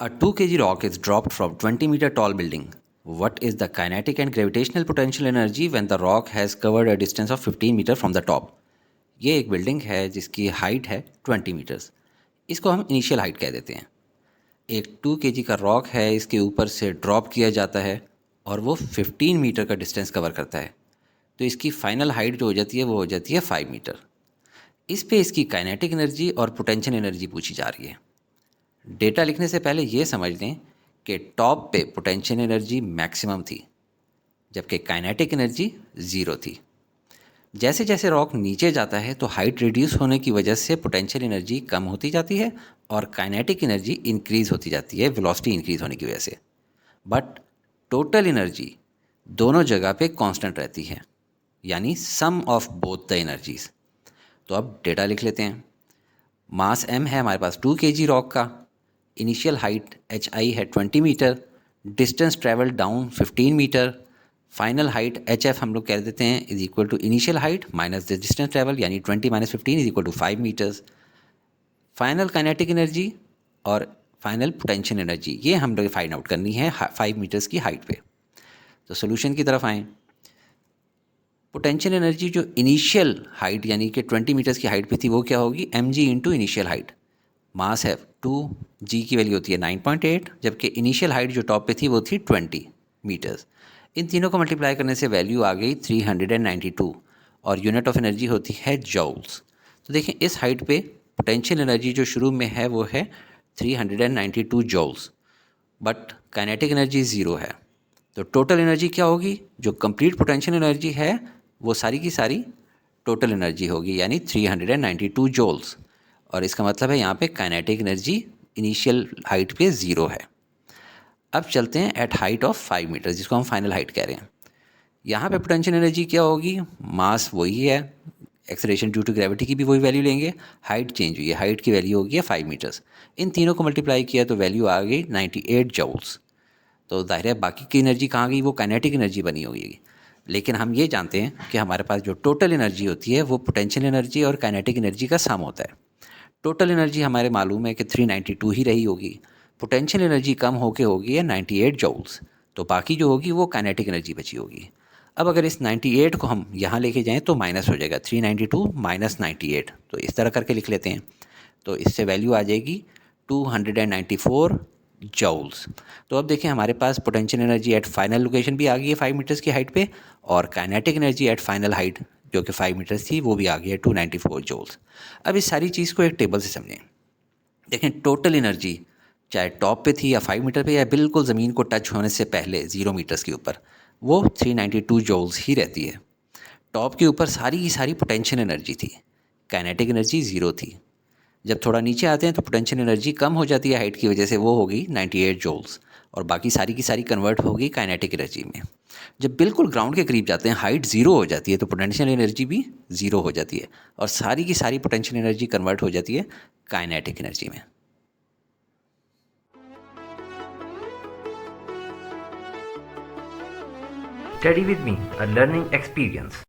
A 2 kg rock is dropped from 20-meter tall building. What is the kinetic and gravitational potential energy when the rock has covered a distance of 15 metre from the top? ये एक building है जिसकी height है 20 metres. इसको हम initial height कह देते हैं. एक 2 kg का रॉक है, इसके ऊपर से ड्रॉप किया जाता है और वो 15 मीटर का डिस्टेंस कवर करता है. तो इसकी फाइनल हाइट जो हो जाती है वो हो जाती है 5 मीटर. इस पे इसकी काइनेटिक एनर्जी और पोटेंशियल एनर्जी पूछी जा रही है. डेटा लिखने से पहले ये समझ लें कि टॉप पे पोटेंशियल एनर्जी मैक्सिमम थी, जबकि काइनेटिक एनर्जी ज़ीरो थी. जैसे जैसे रॉक नीचे जाता है तो हाइट रिड्यूस होने की वजह से पोटेंशियल एनर्जी कम होती जाती है और काइनेटिक एनर्जी इंक्रीज़ होती जाती है वेलोसिटी इंक्रीज़ होने की वजह से. बट टोटल एनर्जी दोनों जगह पे कांस्टेंट रहती है, यानी सम ऑफ बोथ द एनर्जीज़. तो अब डेटा लिख लेते हैं. मास m है हमारे पास 2 kg रॉक का. इनिशियल हाइट hi है 20 metre. Distance travel down 15 metre. Final height hf हम लोग कह देते हैं is equal to initial height minus the distance travel, यानी 20 minus 15 is equal to 5 metres. Final kinetic energy और फाइनल पोटेंशियल एनर्जी ये हम लोग फाइंड आउट करनी है 5 मीटर्स की हाइट पे. तो सोल्यूशन की तरफ आएँ. पोटेंशियल एनर्जी जो इनिशियल हाइट यानी कि 20 मीटर्स की हाइट पे थी वो क्या होगी, mg इंटू इनिशियल हाइट. मास है 2g की वैल्यू होती है 9.8, जबकि इनिशियल हाइट जो टॉप पे थी वो थी 20 मीटर्स. इन तीनों को मल्टीप्लाई करने से वैल्यू आ गई 392 और यूनिट ऑफ एनर्जी होती है जॉल्स. तो देखें इस हाइट पे पोटेंशियल एनर्जी जो शुरू में है वो है 392 joules, but kinetic energy zero है. तो टोटल एनर्जी क्या होगी, जो कंप्लीट पोटेंशियल एनर्जी है वो सारी की सारी टोटल एनर्जी होगी, यानी 392 जॉल्स. और इसका मतलब है यहाँ पे काइनेटिक एनर्जी इनिशियल हाइट पे ज़ीरो है. अब चलते हैं एट हाइट ऑफ 5 मीटर, जिसको हम फाइनल हाइट कह रहे हैं. यहाँ पे पोटेंशियल एनर्जी क्या होगी, मास वही है, एक्सेलरेशन ड्यू टू ग्रेविटी की भी वही वैल्यू लेंगे, हाइट चेंज हुई है, हाइट की वैल्यू होगी 5 मीटर्स. इन तीनों को मल्टीप्लाई किया तो वैल्यू आ गई 98 जॉल्स. तो जाहिर है बाकी की एनर्जी कहाँ गई, वो काइनेटिक एनर्जी बनी होगी. लेकिन हम ये जानते हैं कि हमारे पास जो टोटल एनर्जी होती है वो पोटेंशियल एनर्जी और काइनेटिक एनर्जी का सम होता है. टोटल एनर्जी हमारे मालूम है कि 392 ही रही होगी. पोटेंशियल एनर्जी कम होके होगी है 98 जॉल्स, तो बाकी जो होगी वो काइनेटिक एनर्जी बची होगी. अब अगर इस 98 को हम यहाँ लेके जाएं तो माइनस हो जाएगा, 392 माइनस 98. तो इस तरह करके लिख लेते हैं. तो इससे वैल्यू आ जाएगी 294 जॉल्स. तो अब देखें हमारे पास potential energy at final location भी आ गई है 5 मीटर्स की हाइट पे, और kinetic energy at final height जो कि 5 मीटर्स थी वो भी आ गई है 294 जॉल्स. अब इस सारी चीज़ को एक टेबल से समझें. देखें टोटल एनर्जी चाहे टॉप पे थी या 5 मीटर पे या बिल्कुल ज़मीन को टच होने से पहले 0 मीटर्स के ऊपर, वो 392 जॉल्स ही रहती है. टॉप के ऊपर सारी की सारी पोटेंशियल एनर्जी थी, काइनेटिक एनर्जी ज़ीरो थी. जब थोड़ा नीचे आते हैं तो पोटेंशियल एनर्जी कम हो जाती है हाइट की वजह से, वो होगी 98 जॉल्स, और बाकी सारी की सारी कन्वर्ट होगी काइनेटिक एनर्जी में. जब बिल्कुल ग्राउंड के करीब जाते हैं हाइट ज़ीरो हो जाती है तो पोटेंशियल एनर्जी भी ज़ीरो हो जाती है और सारी की सारी पोटेंशियल एनर्जी कन्वर्ट हो जाती है काइनेटिक एनर्जी में. Study with me, a learning experience.